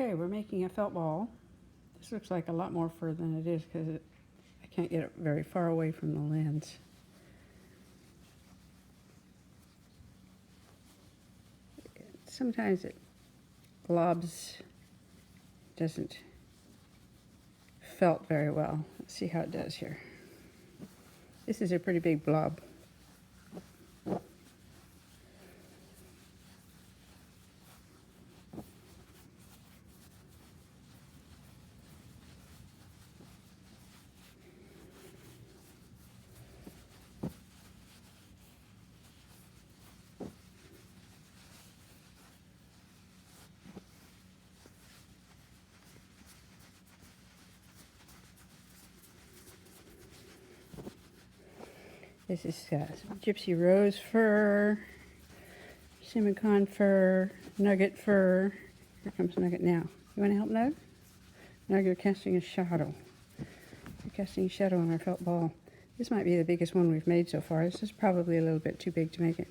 Okay, we're making a felt ball. This looks like a lot more fur than it is because I can't get it very far away from the lens. Sometimes it globs, doesn't felt very well. Let's see how it does here. This is a pretty big blob. This is Gypsy Rose fur, Simba Kahn fur, Nugget fur. Here comes Nugget now. You want to help Nug? Nug, you're casting a shadow. You're casting a shadow on our felt ball. This might be the biggest one we've made so far. This is probably a little bit too big to make it.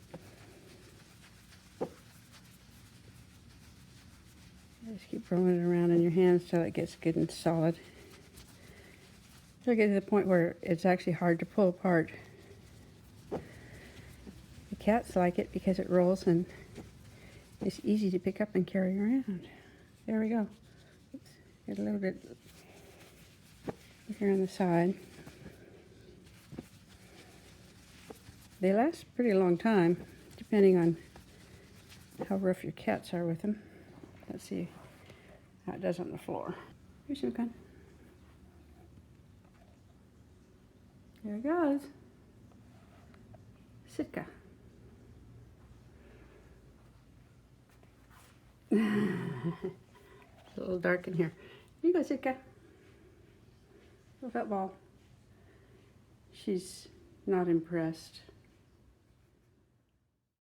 Just keep rolling it around in your hands till it gets good and solid. Till it gets to the point where it's actually hard to pull apart. The cats like it because it rolls and it's easy to pick up and carry around. There we go. Oops. Get a little bit here on the side. They last a pretty long time, depending on how rough your cats are with them. Let's see how it does on the floor. Here's some gun. There it goes. Sitka. It's a little dark in here. Here you go, Sitka. Little felt ball. She's not impressed.